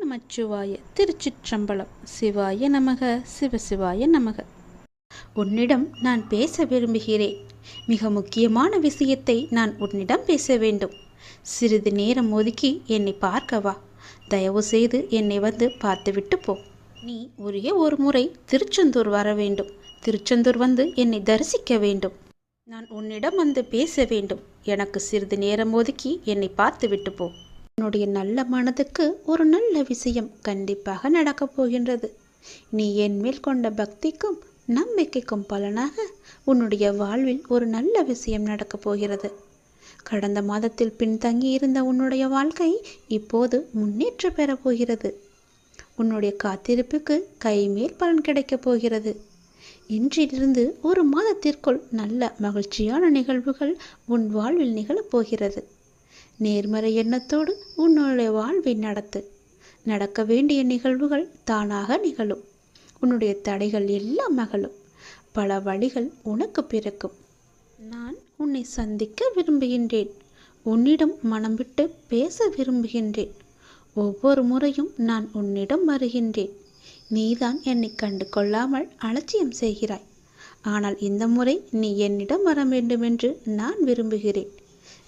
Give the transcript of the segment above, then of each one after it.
நமச்சிவாய. திருச்சிற்றம்பலம். சிவாய நமக. சிவசிவாய நமக. உன்னிடம் நான் பேச விரும்புகிறேன். மிக முக்கியமான விஷயத்தை நான் உன்னிடம் பேச வேண்டும். சிறிது நேரம் ஒதுக்கி என்னை பார்க்கவா. தயவு செய்து என்னை வந்து பார்த்துவிட்டு போ. நீ ஒரே ஒரு முறை திருச்செந்தூர் வர வேண்டும். திருச்செந்தூர் வந்து என்னை தரிசிக்க வேண்டும். நான் உன்னிடம் வந்து பேச வேண்டும். எனக்கு சிறிது நேரம் ஒதுக்கி என்னை பார்த்துவிட்டு போ. உன்னுடைய நல்ல மனதுக்கு ஒரு நல்ல விஷயம் கண்டிப்பாக நடக்கப் போகின்றது. நீ என் மேல் கொண்ட பக்திக்கும் நம்பிக்கைக்கும் பலனாக உன்னுடைய வாழ்வில் ஒரு நல்ல விஷயம் நடக்கப் போகிறது. கடந்த மாதத்தில் பின்தங்கி இருந்த உன்னுடைய வாழ்க்கை இப்போது முன்னேற்ற பெறப் போகிறது. உன்னுடைய காத்திருப்புக்கு கைமேல் பலன் கிடைக்கப் போகிறது. இன்றிலிருந்து ஒரு மாதத்திற்குள் நல்ல மகிழ்ச்சியான நிகழ்வுகள் உன் வாழ்வில் நிகழப்போகிறது. நேர்மறை எண்ணத்தோடு உன்னுடைய வாழ்வை நடத்து. நடக்க வேண்டிய நிகழ்வுகள் தானாக நிகழும். உன்னுடைய தடைகள் எல்லாம் மகளும். பல வழிகள் உனக்கு பிறக்கும். நான் உன்னை சந்திக்க விரும்புகின்றேன். உன்னிடம் மனம் விட்டு பேச விரும்புகின்றேன். ஒவ்வொரு முறையும் நான் உன்னிடம் வருகின்றேன். நீதான் என்னை கண்டு கொள்ளாமல் அலட்சியம் செய்கிறாய். ஆனால் இந்த முறை நீ என்னிடம் வர வேண்டுமென்று நான் விரும்புகிறேன்.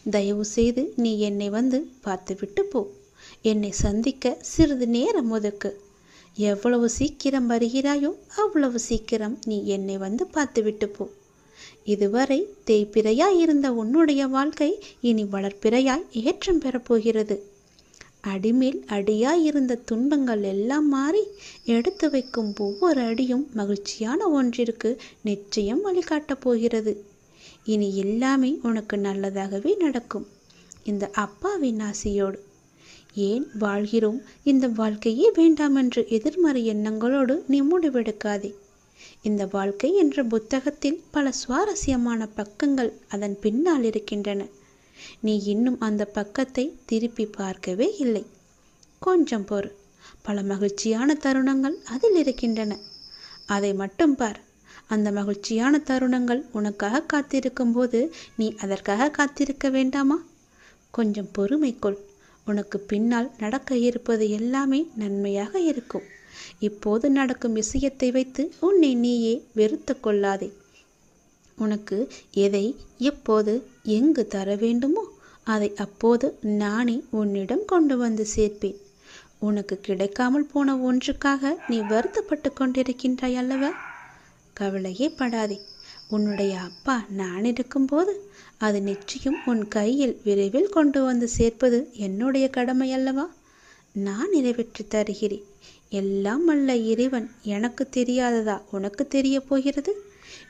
தயவு செய்து நீ என்னை வந்து பார்த்துவிட்டு போ. என்னை சந்திக்க சிறிது நேரம் ஒதுக்கு. எவ்வளவு சீக்கிரம் வருகிறாயோ அவ்வளவு சீக்கிரம் நீ என்னை வந்து பார்த்துவிட்டு போ. இதுவரை தேய்பிறையாய் இருந்த உன்னுடைய வாழ்க்கை இனி வளர்ப்பிறையாய் ஏற்றம் பெறப்போகிறது. அடிமேல் அடியாய் இருந்த துன்பங்கள் எல்லாம் மாறி எடுத்து வைக்கும் ஒவ்வொரு அடியும் மகிழ்ச்சியான ஒன்றிற்கு நிச்சயம் வழிகாட்டப் போகிறது. இனி எல்லாமே உனக்கு நல்லதாகவே நடக்கும். இந்த அப்பாவின் ஆசையோடு. ஏன் வாழ்கிறோம், இந்த வாழ்க்கையே வேண்டாம் என்று எதிர்மறை எண்ணங்களோடு நீ முடிவெடுக்காதே. இந்த வாழ்க்கை என்ற புத்தகத்தில் பல சுவாரஸ்யமான பக்கங்கள் அதன் பின்னால் இருக்கின்றன. நீ இன்னும் அந்த பக்கத்தை திருப்பி பார்க்கவே இல்லை. கொஞ்சம் பொறு. பல மகிழ்ச்சியான தருணங்கள் அதில் இருக்கின்றன. அதை மட்டும் பார். அந்த மகிழ்ச்சியான தருணங்கள் உனக்காக காத்திருக்கும் போது நீ அதற்காக காத்திருக்க வேண்டாமா? கொஞ்சம் பொறுமை கொள். உனக்கு பின்னால் நடக்க இருப்பது எல்லாமே நன்மையாக இருக்கும். இப்போது நடக்கும் விஷயத்தை வைத்து உன்னை நீயே வெறுத்து கொள்ளாதே. உனக்கு எதை எப்போது எங்கு தர வேண்டுமோ அதை அப்போது நானே உன்னிடம் கொண்டு வந்து சேர்ப்பேன். உனக்கு கிடைக்காமல் போன ஒன்றுக்காக நீ வருத்தப்பட்டு கொண்டிருக்கின்றாய் அல்லவா? கவலையே படாதே. உன்னுடைய அப்பா நான் இருக்கும்போது அது நிச்சயம் உன் கையில் விரைவில் கொண்டு வந்து சேர்ப்பது என்னுடைய கடமை அல்லவா? நான் நிறைவேற்றி தருகிறேன். எல்லாம் வல்ல இறைவன் எனக்கு தெரியாததா உனக்கு தெரிய போகிறது?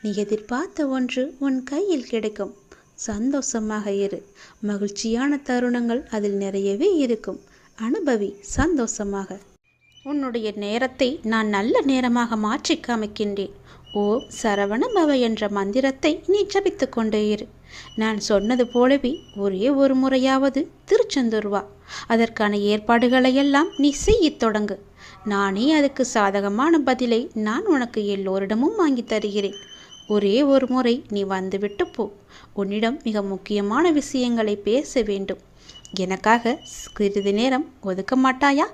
நீ எதிர்பார்த்த ஒன்று உன் கையில் கிடைக்கும். சந்தோஷமாக இரு. மகிழ்ச்சியான தருணங்கள் அதில் நிறையவே இருக்கும். அனுபவி சந்தோஷமாக. உன்னுடைய நேரத்தை நான் நல்ல நேரமாக மாற்றி காமிக்கின்றேன். ஓம் சரவண பவ என்ற மந்திரத்தை நீ ஜபித்து கொண்டே இரு. நான் சொன்னது போலவே ஒரே ஒரு முறையாவது திருச்செந்தூர் வா. அதற்கான ஏற்பாடுகளையெல்லாம் நீ செய்ய தொடங்கு. நானே அதுக்கு சாதகமான பதிலை நான் உனக்கு எல்லோரிடமும் வாங்கி தருகிறேன். ஒரே ஒரு முறை நீ வந்துவிட்டு போ. உன்னிடம் மிக முக்கியமான விஷயங்களை பேச வேண்டும். எனக்காக சிறிது நேரம் ஒதுக்க மாட்டாயா?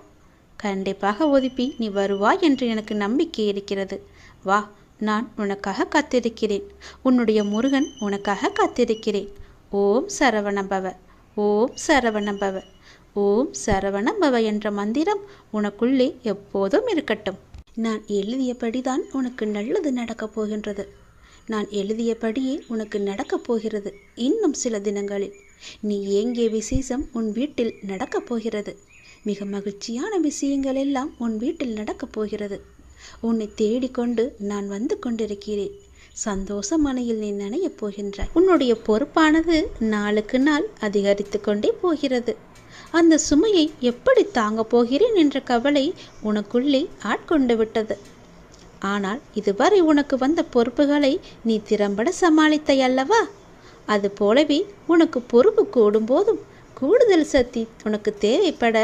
கண்டிப்பாக ஒதுப்பி நீ வருவாய் என்று எனக்கு நம்பிக்கை இருக்கிறது. வா, நான் உனக்காக காத்திருக்கிறேன். உன்னுடைய முருகன் உனக்காக காத்திருக்கிறேன். ஓம் சரவணபவ, ஓம் சரவணபவ, ஓம் சரவணபவ என்ற மந்திரம் உனக்குள்ளே எப்போதும் இருக்கட்டும். நான் எழுதியபடிதான் உனக்கு நல்லது நடக்கப் போகின்றது. நான் எழுதியபடியே உனக்கு நடக்கப் போகிறது. இன்னும் சில தினங்களில் நீ ஏங்கிய விசேஷம் உன் வீட்டில் நடக்கப் போகிறது. மிக மகிழ்ச்சியான விஷயங்கள் எல்லாம் உன் வீட்டில் நடக்கப் போகிறது. உன்னை தேடிக்கொண்டு நான் வந்து கொண்டிருக்கிறேன். சந்தோஷ மனையில் நீ நனையப் போகின்றாய். உன்னுடைய பொறுப்பானது நாளுக்கு நாள் அதிகரித்து கொண்டே போகிறது. அந்த சுமையை எப்படி தாங்கப் போகிறேன் என்ற கவலை உனக்குள்ளே ஆட்கொண்டு விட்டது. ஆனால் இதுவரை உனக்கு வந்த பொறுப்புகளை நீ திறம்பட சமாளித்தாய் அல்லவா? அது போலவே உனக்கு பொறுப்பு கூடும் போதும் கூடுதல் சக்தி உனக்கு தேவைப்பட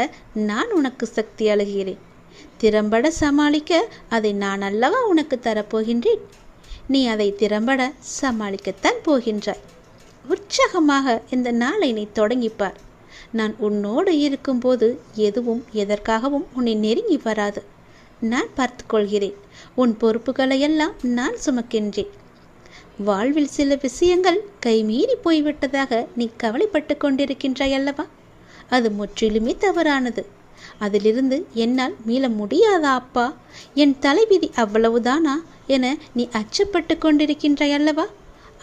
நான் உனக்கு சக்தி அளிக்கிறேன். திறம்பட சமாளிக்க அதை நான் அல்லவா உனக்கு தரப்போகின்றேன். நீ அதை திறம்பட சமாளிக்கத்தான் போகின்றாய். உற்சாகமாக இந்த நாளை நீ தொடங்கிப்பார். நான் உன்னோடு இருக்கும்போது எதுவும் எதற்காகவும் உன்னை நெருங்கி வராது. நான் பார்த்து கொள்கிறேன். உன் பொறுப்புகளையெல்லாம் நான் சுமக்கின்றேன். வாழ்வில் சில விஷயங்கள் கைமீறி போய்விட்டதாக நீ கவலைப்பட்டு கொண்டிருக்கின்றாய் அல்லவா? அது முற்றிலுமே தவறானது. அதிலிருந்து என்னால் மீள முடியாதா அப்பா? என் தலைவிதி அவ்வளவுதானா என நீ அச்சப்பட்டு கொண்டிருக்கின்றாய் அல்லவா?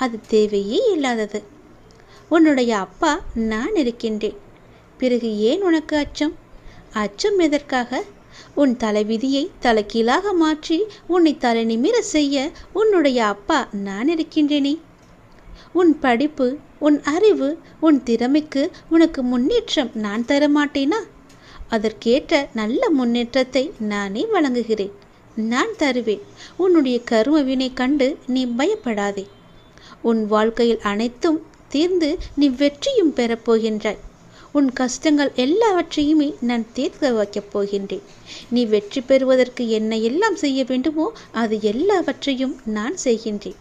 அது தேவையே இல்லாதது. உன்னுடைய அப்பா நான் இருக்கின்றேன். பிறகு ஏன் உனக்கு அச்சம்? அச்சம் எதற்காக? உன் தலைவிதியை தலைகீழாக மாற்றி உன்னை தலை நிமிர செய்ய உன்னுடைய அப்பா நான் இருக்கின்றேனே. உன் படிப்பு, உன் அறிவு, உன் திறமைக்கு உனக்கு முன்னேற்றம் நான் தரமாட்டேனா? அதற்கேற்ற நல்ல முன்னேற்றத்தை நானே வழங்குகிறேன். நான் தருவேன். உன்னுடைய கர்ம வினை கண்டு நீ பயப்படாதே. உன் வாழ்க்கையில் அனைத்தும் தீர்ந்து நீ வெற்றியும் பெறப்போகின்றாய். உன் கஷ்டங்கள் எல்லாவற்றையுமே நான் தீர்க்க வைக்கப் போகின்றேன். நீ வெற்றி பெறுவதற்கு என்ன எல்லாம் செய்ய வேண்டுமோ அது எல்லாவற்றையும் நான் செய்கின்றேன்.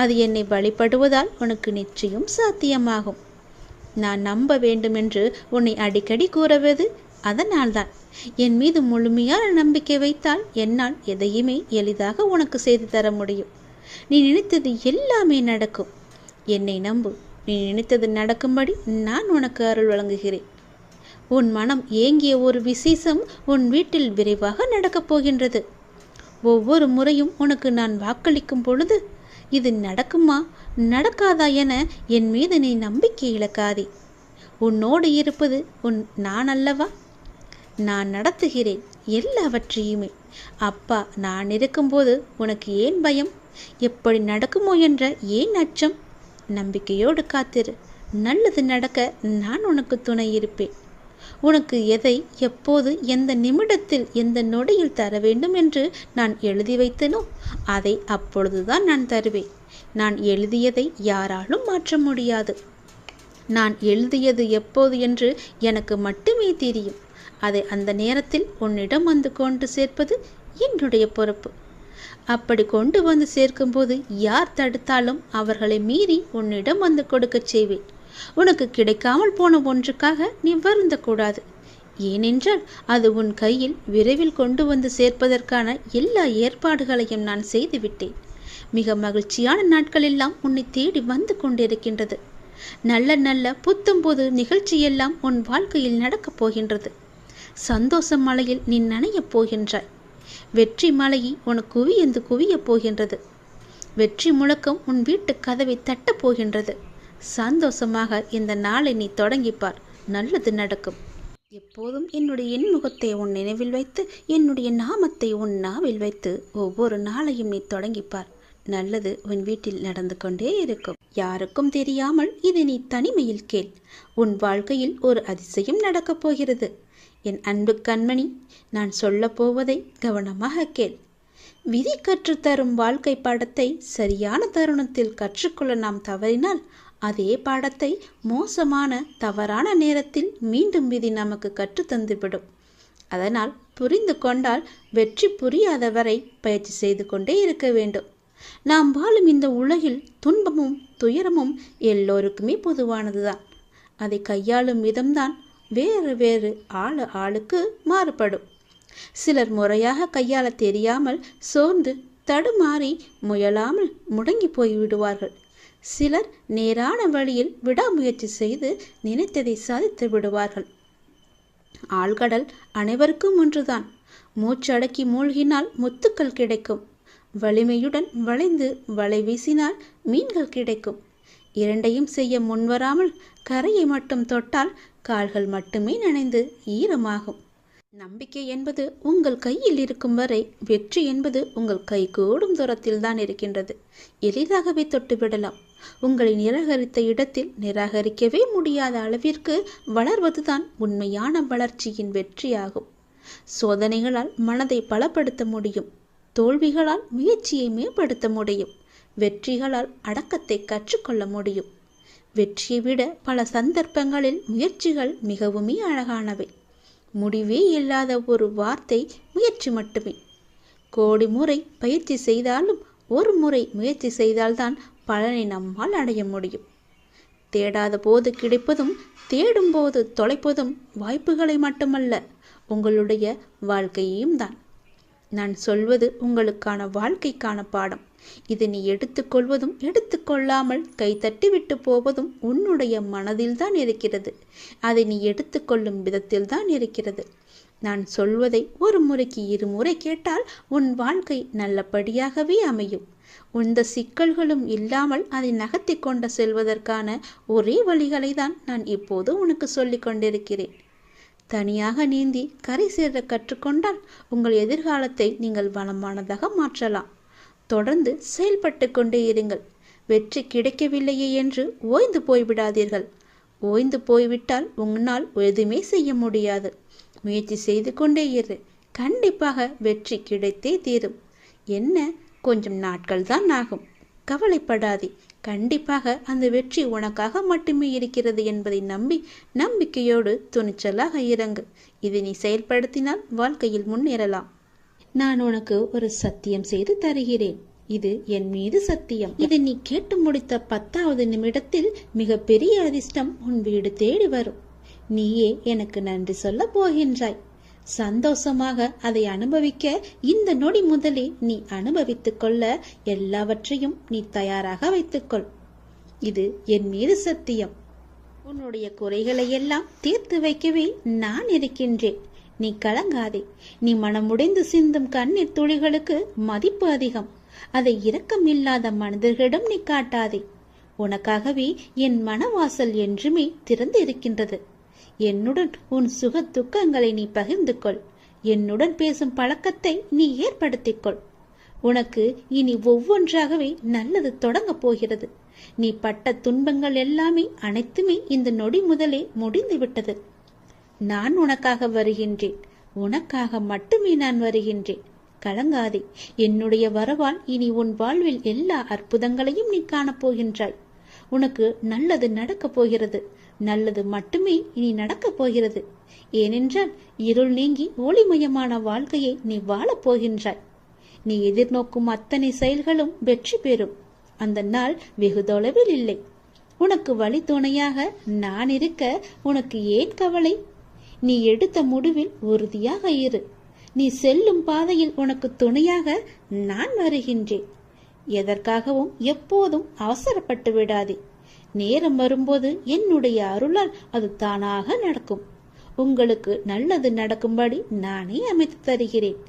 அது என்னை வழிபடுவதால் உனக்கு நிச்சயம் சாத்தியமாகும். நான் நம்ப வேண்டும் என்று உன்னை அடிக்கடி கூறுவது அதனால்தான். என் மீது முழுமையான நம்பிக்கை வைத்தால் என்னால் எதையுமே எளிதாக உனக்கு செய்து தர முடியும். நீ நினைத்தது எல்லாமே நடக்கும். என்னை நம்பு. நீ நினைத்தது நடக்கும்படி நான் உனக்கு அருள் வழங்குகிறேன். உன் மனம் ஏங்கிய ஒரு விசேஷம் உன் வீட்டில் விரைவாக நடக்கப் போகின்றது. ஒவ்வொரு முறையும் உனக்கு நான் வாக்களிக்கும் பொழுது இது நடக்குமா நடக்காதா என என் மீது நீ நம்பிக்கை இழக்காதே. உன்னோடு இருப்பது நான் அல்லவா? நான் நடத்துகிறேன் எல்லாவற்றையுமே. அப்பா நான் இருக்கும்போது உனக்கு ஏன் பயம்? எப்படி நடக்குமோ என்ற ஏன் அச்சம்? நம்பிக்கையோடு காத்திரு. நல்லது நடக்க நான் உனக்கு துணை இருப்பேன். உனக்கு எதை எப்போது எந்த நிமிடத்தில் எந்த நொடியில் தர வேண்டும் என்று நான் எழுதி வைத்தனோ அதை அப்பொழுதுதான் நான் தருவேன். நான் எழுதியதை யாராலும் மாற்ற முடியாது. நான் எழுதியது எப்போது என்று எனக்கு மட்டுமே தெரியும். அதை அந்த நேரத்தில் உன்னிடம் வந்து கொண்டு சேர்ப்பது என்னுடைய பொறுப்பு. அப்படி கொண்டு வந்து சேர்க்கும்போது யார் தடுத்தாலும் அவர்களை மீறி உன்னிடம் வந்து கொடுக்க செய்வேன். உனக்கு கிடைக்காமல் போன ஒன்றுக்காக நீ வருந்தக்கூடாது. ஏனென்றால் அது உன் கையில் விரைவில் கொண்டு வந்து சேர்ப்பதற்கான எல்லா ஏற்பாடுகளையும் நான் செய்துவிட்டேன். மிக மகிழ்ச்சியான நாட்கள் எல்லாம் உன்னை தேடி வந்து கொண்டிருக்கின்றது. நல்ல நல்ல புத்தம்போது நிகழ்ச்சியெல்லாம் உன் வாழ்க்கையில் நடக்கப் போகின்றது. சந்தோஷ மலையில் நீ நனையப் போகின்றாய். வெற்றி மலையை உனக்கு குவியந்து குவியப் போகின்றது. வெற்றி முழக்கம் உன் வீட்டு கதவை தட்டப் போகின்றது. சந்தோஷமாக இந்த நாளை நீ தொடங்கிப்பார். நல்லது நடக்கும். எப்போதும் என்னுடைய இன்முகத்தை உன் நினைவில் வைத்து என்னுடைய நாமத்தை உன் நாவில் வைத்து ஒவ்வொரு நாளையும் நீ தொடங்கிப்பார். நல்லது உன் வீட்டில் நடந்து கொண்டே இருக்கும். யாருக்கும் தெரியாமல் இதை நீ தனிமையில் கேள். உன் வாழ்க்கையில் ஒரு அதிசயம் நடக்கப் போகிறது. என் அன்பு கண்மணி, நான் சொல்லப் போவதை கவனமாக கேள். விதி கற்றுத்தரும் வாழ்க்கை பாடத்தை சரியான தருணத்தில் கற்றுக்கொள்ள நாம் தவறினால் அதே பாடத்தை மோசமான தவறான நேரத்தில் மீண்டும் விதி நமக்கு கற்றுத்தந்துவிடும். அதனால் புரிந்து கொண்டால் வெற்றி புரியாதவரை பயிற்சி செய்து கொண்டே இருக்க வேண்டும். நாம் வாழும் இந்த உலகில் துன்பமும் துயரமும் எல்லோருக்குமே பொதுவானதுதான். அதை கையாளும் விதம்தான் வேறு வேறு ஆளுக்கு மாறுபடும். சிலர் முறையாக கையாள தெரியாமல் சோர்ந்து தடுமாறி முயலாமல் முடங்கி போய்விடுவார்கள். சிலர் நேரான வழியில் விடாமுயற்சி செய்து நினைத்ததை சாதித்து விடுவார்கள். ஆழ்கடல் அனைவருக்கும் ஒன்றுதான். மூச்சடக்கி மூழ்கினால் முத்துக்கள் கிடைக்கும். வலிமையுடன் வளைந்து வலை வீசினால் மீன்கள் கிடைக்கும். இரண்டையும் செய்ய முன்வராமல் கரையை மட்டும் தொட்டால் கால்கள் மட்டுமே நனைந்து ஈரமாகும். நம்பிக்கை என்பது உங்கள் கையில் இருக்கும் வரை வெற்றி என்பது உங்கள் கை கூடும் தூரத்தில் தான் இருக்கின்றது. எளிதாகவே தொட்டுவிடலாம். உங்களை நிராகரித்த இடத்தில் நிராகரிக்கவே முடியாத அளவிற்கு வளர்வதுதான் உண்மையான வளர்ச்சியின் வெற்றியாகும். சோதனைகளால் மனதை பலப்படுத்த முடியும். தோல்விகளால் முயற்சியை மேம்படுத்த முடியும். வெற்றிகளால் அடக்கத்தை கற்றுக்கொள்ள முடியும். வெற்றியை விட பல சந்தர்ப்பங்களில் முயற்சிகள் மிகவுமே அழகானவை. முடிவே இல்லாத ஒரு வார்த்தை முயற்சி மட்டுமே. கோடி முறை பயிற்சி செய்தாலும் ஒரு முறை முயற்சி செய்தால்தான் பலனை நம்மால் அடைய முடியும். தேடாத போது கிடைப்பதும் தேடும் போது தொலைப்பதும் வாய்ப்புகளை மட்டுமல்ல, உங்களுடைய வாழ்க்கையையும் தான். நான் சொல்வது உங்களுக்கான வாழ்க்கைக்கான பாடம். இதை நீ எடுத்துக்கொள்வதும் எடுத்துக்கொள்ளாமல் கைத்தட்டி விட்டு போவதும் உன்னுடைய மனதில்தான் இருக்கிறது. அதை நீ எடுத்துக்கொள்ளும் விதத்தில்தான் இருக்கிறது. நான் சொல்வதை ஒரு முறைக்கு இருமுறை கேட்டால் உன் வாழ்க்கை நல்லபடியாகவே அமையும். எந்த சிக்கல்களும் இல்லாமல் அதை நகர்த்தி கொண்டு செல்வதற்கான ஒரே வழிகளை தான் நான் இப்போது உனக்கு சொல்லிக் கொண்டிருக்கிறேன். தனியாக நீந்தி கரை சேர கற்றுக்கொண்டால் உங்கள் எதிர்காலத்தை நீங்கள் வளமானதாக மாற்றலாம். தொடர்ந்து செயல்பட்டு கொண்டே இருங்கள். வெற்றி கிடைக்கவில்லையே என்று ஓய்ந்து போய்விடாதீர்கள். ஓய்ந்து போய்விட்டால் உன்னால் எதுவுமே செய்ய முடியாது. முயற்சி செய்து கொண்டே இரு. கண்டிப்பாக வெற்றி கிடைத்தே தீரும். என்ன, கொஞ்சம் நாட்கள் தான் ஆகும். கவலைப்படாதே. கண்டிப்பாக அந்த வெற்றி உனக்காக மட்டுமே இருக்கிறது என்பதை நம்பி நம்பிக்கையோடு துணிச்சலாக இறங்கு. இதை நீ செயல்படுத்தினால் வாழ்க்கையில் முன்னேறலாம். நான் உனக்கு ஒரு சத்தியம் செய்து தருகிறேன். இது என் மீது சத்தியம். இதை நீ கேட்டு முடித்த 10வது நிமிடத்தில் மிக பெரிய அதிர்ஷ்டம் உன் வீடு தேடி வரும். நீயே எனக்கு நன்றி சொல்ல போகின்றாய். சந்தோஷமாக அதை அனுபவிக்க இந்த நொடி முதலே நீ அனுபவித்துக் கொள்ள எல்லாவற்றையும் நீ தயாராக வைத்துக்கொள். இது என் மீது சத்தியம். உன்னுடைய குறைகளை எல்லாம் தீர்த்து வைக்கவே நான் இருக்கின்றேன். நீ கலங்காதே. நீ மனமுடைந்து சிந்தும் கண்ணீர் துளிகளுக்கு மதிப்பு அதிகம். அதை இரக்கம் இல்லாத மனிதர்களிடம் நீ காட்டாதே. உனக்காகவே என் மனவாசல் என்றுமே திறந்து இருக்கின்றது. என்னுடன் உன் சுக துக்கங்களை நீ பகிர்ந்து கொள். என்னுடன் பேசும் பழக்கத்தை நீ ஏற்படுத்திக்கொள். உனக்கு இனி ஒவ்வொன்றாகவே நல்லது தொடங்க போகிறது. நீ பட்ட துன்பங்கள் எல்லாமே அனைத்துமே இந்த நொடி முதலே முடிந்து விட்டது. நான் உனக்காக வருகின்றேன். உனக்காக மட்டுமே நான் வருகின்றேன். கலங்காதே. என்னுடைய வரவால் இனி உன் வாழ்வில் எல்லா அற்புதங்களையும் நீ காணப்போகின்றாய். உனக்கு நல்லது நடக்கப் போகிறது. நல்லது மட்டுமே இனி நடக்கப் போகிறது. ஏனென்றால் இருள் நீங்கி ஒளிமயமான வாழ்க்கையை நீ வாழப் போகின்றாய். நீ எதிர்நோக்கும் அத்தனை செயல்களும் வெற்றி பெறும். அந்த நாள் வெகு தொலைவில் இல்லை. உனக்கு வழி துணையாக நான் இருக்க உனக்கு ஏன் கவலை? நீ எடுத்த முடிவில் உறுதியாக இரு. நீ செல்லும் பாதையில் உனக்கு துணையாக நான் வருகின்றேன். எதற்காகவும் எப்போதும் அவசரப்பட்டு விடாதே. நேரம் வரும்போது என்னுடைய அருளால் அது தானாக நடக்கும். உங்களுக்கு நல்லது நடக்கும்படி நானே அமைத்து தருகிறேன்.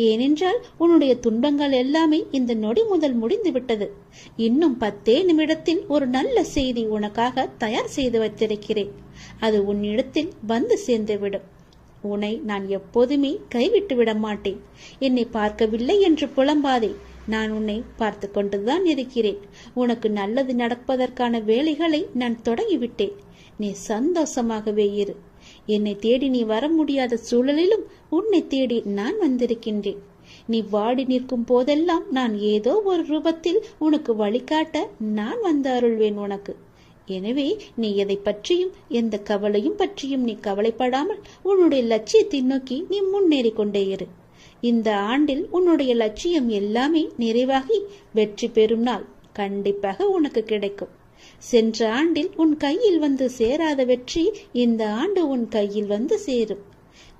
ஏனென்றால் உன்னுடைய துன்பங்கள் எல்லாமே இந்த நொடி முதல் முடிந்து விட்டது. இன்னும் 10 நிமிடத்தில் ஒரு நல்ல செய்தி உனக்காக தயார் செய்து வைத்திருக்கிறேன். அது உன்னிடத்தில் வந்து சேர்ந்துவிடும். உன்னை நான் எப்போதுமே கைவிட்டு விட மாட்டேன். என்னை பார்க்கவில்லை என்று புலம்பாதே. நான் உன்னை பார்த்து கொண்டுதான் இருக்கிறேன். உனக்கு நல்லது நடப்பதற்கான வேலைகளை நான் தொடங்கிவிட்டேன். நீ சந்தோஷமாகவே இரு. என்னை தேடி நீ வர முடியாத சூழலிலும் உன்னை தேடி நான் வந்திருக்கின்றேன். நீ வாடி நிற்கும் போதெல்லாம் நான் ஏதோ ஒரு ரூபத்தில் உனக்கு வழிகாட்ட நான் வந்து அருள்வேன் உனக்கு. எனவே நீ எதை பற்றியும் எந்த கவலையும் பற்றியும் நீ கவலைப்படாமல் உன்னுடைய லட்சியத்தை நோக்கி நீ முன்னேறி கொண்டே இரு. இந்த ஆண்டில் உன்னுடைய லட்சியம் எல்லாமே நிறைவாகி வெற்றி பெறும் நாள் கண்டிப்பாக உனக்கு கிடைக்கும். சென்ற ஆண்டில் உன் கையில் வந்து சேராத வெற்றி இந்த ஆண்டு உன் கையில் வந்து சேரும்.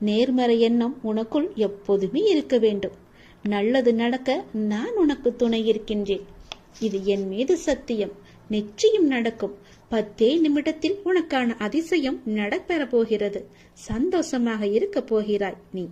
நேர்மறை எண்ணம் உனக்குள் எப்போதுமே இருக்க வேண்டும். நல்லது நடக்க நான் உனக்கு துணை இருக்கின்றேன். இது என் மீது சத்தியம். நிச்சயம் நடக்கும். 10 நிமிடத்தில் உனக்கான அதிசயம் நடைபெற போகிறது. சந்தோஷமாக இருக்க போகிறாய். நீ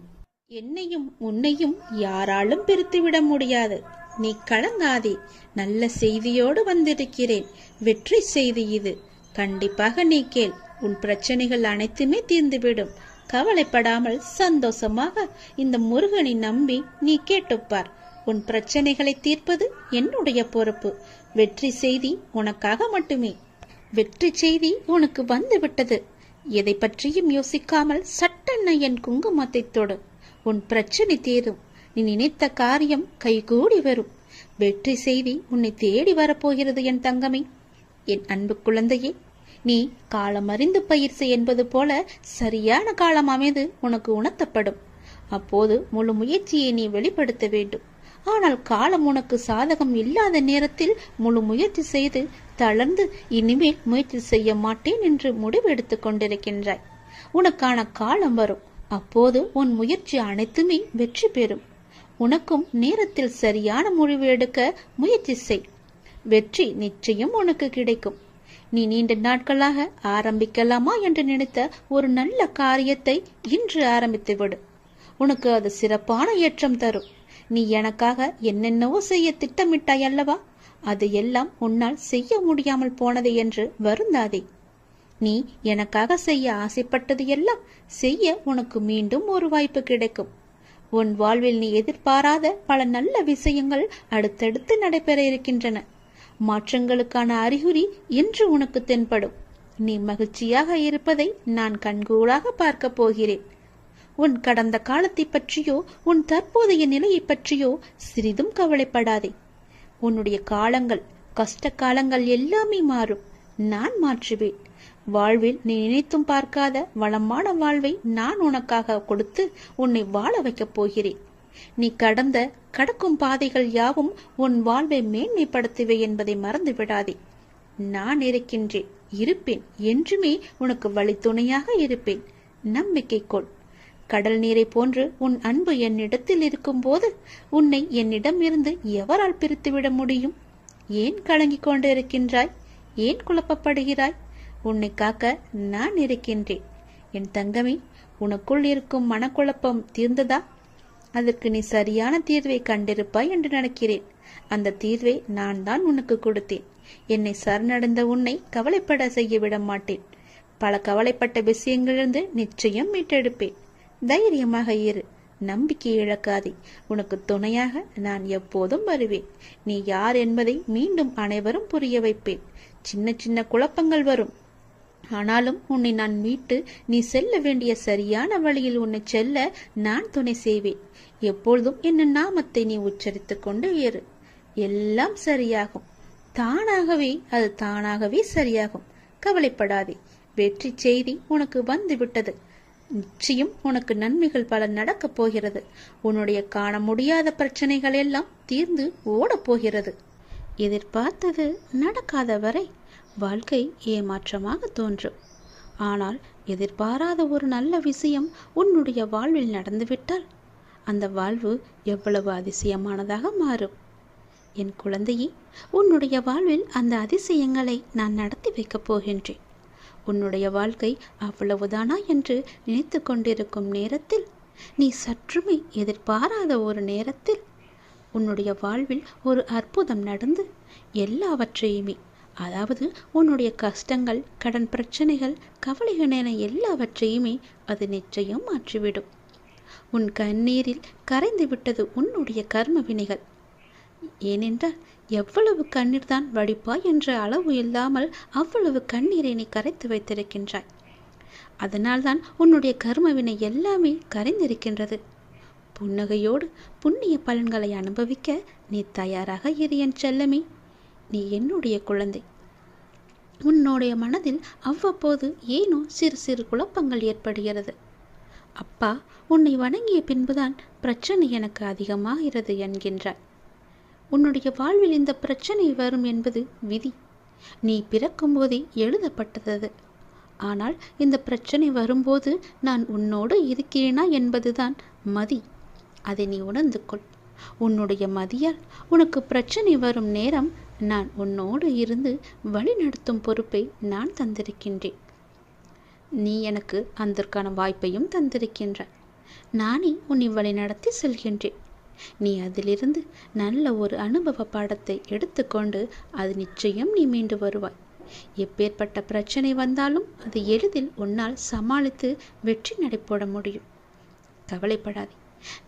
என்னையும் உன்னையும் யாராலும் பிரித்துவிட முடியாது. நீ கலங்காதே. நல்ல செய்தியோடு வந்திருக்கிறேன். வெற்றி செய்தி இது. கண்டிப்பாக நீ கேள். உன் பிரச்சனைகள் அனைத்துமே தீர்ந்துவிடும். கவலைப்படாமல் சந்தோஷமாக இந்த முருகனை நம்பி நீ கேட்டுப்பார். உன் பிரச்சனைகளை தீர்ப்பது என்னுடைய பொறுப்பு. வெற்றி செய்தி உனக்காக மட்டுமே. வெற்றி செய்தி உனக்கு வந்து விட்டது. எதை பற்றியும் யோசிக்காமல் சட்டென்ன என் குங்குமத்தை தொடு. உன் பிரச்சனை தீரும். நீ நினைத்த காரியம் கைகூடி வரும். வெற்றி செய்தி உன்னை தேடி வரப்போகிறது என் தங்கமே. என் அன்பு குழந்தையே, நீ காலம் அறிந்து பயிர் செய் என்பது போல சரியான காலம் அமைது உனக்கு உணர்த்தப்படும். அப்போது முழு முயற்சியை நீ வெளிப்படுத்த வேண்டும். ஆனால் காலம் உனக்கு சாதகம் இல்லாத நேரத்தில் முழு முயற்சி செய்து தளர்ந்து இனிமேல் முயற்சி செய்ய மாட்டேன் என்று முடிவெடுத்துக் கொண்டிருக்கின்றாய். உனக்கான காலம் வரும். அப்போது உன் முயற்சி அனைத்துமே வெற்றி பெறும். உனக்கும் நேரத்தில் சரியான முடிவு எடுக்க முயற்சி செய். வெற்றி நிச்சயம் உனக்கு கிடைக்கும். நீ நீண்ட நாட்களாக ஆரம்பிக்கலாமா என்று நினைத்த ஒரு நல்ல காரியத்தை இன்று ஆரம்பித்து விடு. உனக்கு அது சிறப்பான ஏற்றம் தரும். நீ எனக்காக என்னென்னவோ செய்ய திட்டமிட்டாய் அல்லவா? அது எல்லாம் உன்னால் செய்ய முடியாமல் போனது என்று வருந்தாதே. நீ எனக்காக செய்ய ஆசைப்பட்டது எல்லாம் செய்ய உனக்கு மீண்டும் ஒரு வாய்ப்பு கிடைக்கும். உன் வாழ்வில் நீ எதிர்பாராத பல நல்ல விஷயங்கள் அடுத்தடுத்து நடைபெற இருக்கின்றன. மாற்றங்களுக்கான அறிகுறி இன்று உனக்கு தென்படும். நீ மகிழ்ச்சியாக இருப்பதை நான் கண்கூடாக பார்க்க போகிறேன். உன் கடந்த காலத்தை பற்றியோ உன் தற்போதைய நிலையை பற்றியோ சிறிதும் கவலைப்படாதே. உன்னுடைய காலங்கள், கஷ்ட காலங்கள் எல்லாமே மாறும். நான் மாற்றுவேன். வாழ்வில் நீ நினைத்தும் பார்க்காத வளமான வாழ்வை நான் உனக்காக கொடுத்து உன்னை வாழ வைக்கப் போகிறேன். நீ கடக்கும் பாதைகள் யாவும் உன் வாழ்வை மேன்மைப்படுத்துவே என்பதை மறந்து விடாதே. நான் இருக்கின்றேன், இருப்பேன், என்றுமே உனக்கு வழித்துணையாக இருப்பேன். நம்பிக்கை கொள். கடல் நீரை போன்று உன் அன்பு என்னிடத்தில் இருக்கும் போது உன்னை என்னிடம் இருந்து எவரால் பிரித்துவிட முடியும்? ஏன் கலங்கிக் கொண்டு இருக்கின்றாய்? ஏன் குழப்பப்படுகிறாய்? உன்னை காக்க நான் இருக்கின்றேன். என் தங்கமே, உனக்குள் இருக்கும் மனக்குழப்பம் தீர்ந்ததா? அதற்கு நீ சரியான தீர்வை கண்டிருப்பாய் என்று நினைக்கிறேன். அந்த தீர்வை நான் தான் உனக்கு கொடுத்தேன். என்னை சரணடைந்த உன்னை கவலைப்பட செய்ய விட மாட்டேன். பல கவலைப்பட்ட விஷயங்களிலிருந்து நிச்சயம் மீட்டெடுப்பேன். தைரியமாக இரு. நம்பிக்கை இழக்காதே. உனக்கு துணையாக நான் எப்போதும் வருவேன். நீ யார் என்பதை மீண்டும் அனைவரும் புரிய வைப்பேன். சின்ன சின்ன குழப்பங்கள் வரும். ஆனாலும் உன்னை நான் மீட்டு நீ செல்ல வேண்டிய சரியான வழியில் உன்னை செல்ல நான் துணை செய்வேன். எப்பொழுதும் என் நாமத்தை நீ உச்சரித்துக் கொண்டு ஏறு. எல்லாம் சரியாகும். அது தானாகவே சரியாகும். கவலைப்படாதே. வெற்றி செய்தி உனக்கு வந்து விட்டது. நிச்சயம் உனக்கு நன்மைகள் பல நடக்கப் போகிறது. உன்னுடைய காண முடியாத பிரச்சனைகள் எல்லாம் தீர்ந்து ஓடப் போகிறது. எதிர்பார்த்தது நடக்காத வரை வாழ்க்கை ஏமாற்றமாக தோன்றும். ஆனால் எதிர்பாராத ஒரு நல்ல விஷயம் உன்னுடைய வாழ்வில் நடந்துவிட்டால் அந்த வாழ்வு எவ்வளவு அதிசயமானதாக மாறும். என் குழந்தையே, உன்னுடைய வாழ்வில் அந்த அதிசயங்களை நான் நடத்தி வைக்கப் போகின்றேன். உன்னுடைய வாழ்க்கை அவ்வளவுதானா என்று நினைத்து கொண்டிருக்கும் நேரத்தில், நீ சற்றுமே எதிர்பாராத ஒரு நேரத்தில் உன்னுடைய வாழ்வில் ஒரு அற்புதம் நடந்து எல்லாவற்றையுமே, அதாவது உன்னுடைய கஷ்டங்கள், கடன் பிரச்சனைகள், கவலைகள் என எல்லாவற்றையுமே அது நிச்சயம் மாற்றிவிடும். உன் கண்ணீரில் கரைந்து விட்டது உன்னுடைய கர்ம வினைகள். ஏனென்றால் எவ்வளவு கண்ணீர் தான் வடிப்பாய் என்ற அளவு இல்லாமல் அவ்வளவு கண்ணீரை நீ கரைத்து வைத்திருக்கின்றாய். அதனால்தான் உன்னுடைய கர்மவினை எல்லாமே கரைந்திருக்கின்றது. புன்னகையோடு புண்ணிய பலன்களை அனுபவிக்க நீ தயாராக இரு என் செல்லமே. நீ என்னுடைய குழந்தை. உன்னுடைய மனதில் அவ்வப்போது ஏனோ சிறு சிறு குழப்பங்கள் ஏற்படுகிறது. அப்பா, உன்னை வணங்கிய பின்புதான் பிரச்சனை எனக்கு அதிகமாகிறது என்கின்றார். உன்னுடைய வாழ்வில் இந்த பிரச்சனை வரும் என்பது விதி. நீ பிறக்கும் போதே எழுதப்பட்டது. ஆனால் இந்த பிரச்சனை வரும்போது நான் உன்னோடு இருக்கிறேனா என்பதுதான் மதி. அதை நீ உணர்ந்து கொள். உன்னுடைய மதியால் உனக்கு பிரச்சனை வரும் நேரம் நான் உன்னோடு இருந்து வழி நடத்தும் பொறுப்பை நான் தந்திருக்கின்றேன். நீ எனக்கு அதற்கான வாய்ப்பையும் தந்திருக்கின்றாய். நானே உன்னை வழி நடத்தி செல்கின்றேன். நீ அதிலிருந்து நல்ல ஒரு அனுபவ பாடத்தை எடுத்துக்கொண்டு அது நிச்சயம் நீ மீண்டு வருவாய். எப்பேற்பட்ட பிரச்சனை வந்தாலும் அது எளிதில் உன்னால் சமாளித்து வெற்றி நடைபோட முடியும். கவலைப்படாதே.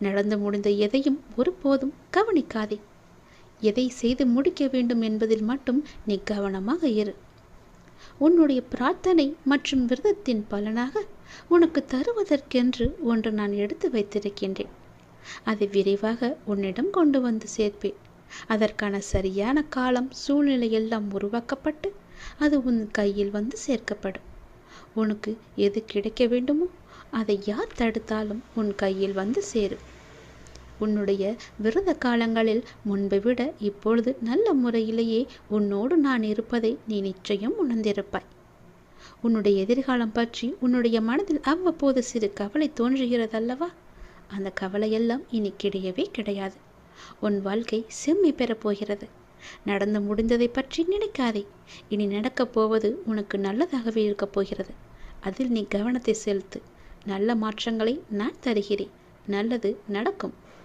நடந்து முடிந்த எதையும் ஒருபோதும் கவனிக்காதே. எதை செய்து முடிக்க வேண்டும் என்பதில் மட்டும் நீ கவனமாக இரு. உன்னுடைய பிரார்த்தனை மற்றும் விரதத்தின் பலனாக உனக்கு தருவதற்கென்று ஒன்று நான் எடுத்து வைத்திருக்கின்றேன். அதை விரைவாக உன்னிடம் கொண்டு வந்து சேர்ப்பேன். அதற்கான சரியான காலம், சூழ்நிலை எல்லாம் உருவாக்கப்பட்டு அது உன் கையில் வந்து சேர்க்கப்படும். உனக்கு எது கிடைக்க வேண்டுமோ அதை யார் தடுத்தாலும் உன் கையில் வந்து சேரும். உன்னுடைய விரத காலங்களில் முன்பை விட இப்பொழுது நல்ல முறையிலேயே உன்னோடு நான் இருப்பதை நீ நிச்சயம் உணர்ந்திருப்பாய். உன்னுடைய எதிர்காலம் பற்றி உன்னுடைய மனதில் அவ்வப்போது சிறு கவலை தோன்றுகிறதல்லவா? அந்த கவலையெல்லாம் இனி கிடையவே கிடையாது. உன் வாழ்க்கை செம்மை பெறப்போகிறது. நடந்து முடிந்ததை பற்றி நினைக்காதே. இனி நடக்கப் போவது உனக்கு நல்லதாகவே இருக்கப் போகிறது. அதில் நீ கவனத்தை செலுத்து. நல்ல மாற்றங்களை நான் தருகிறேன். நல்லது நடக்கும்.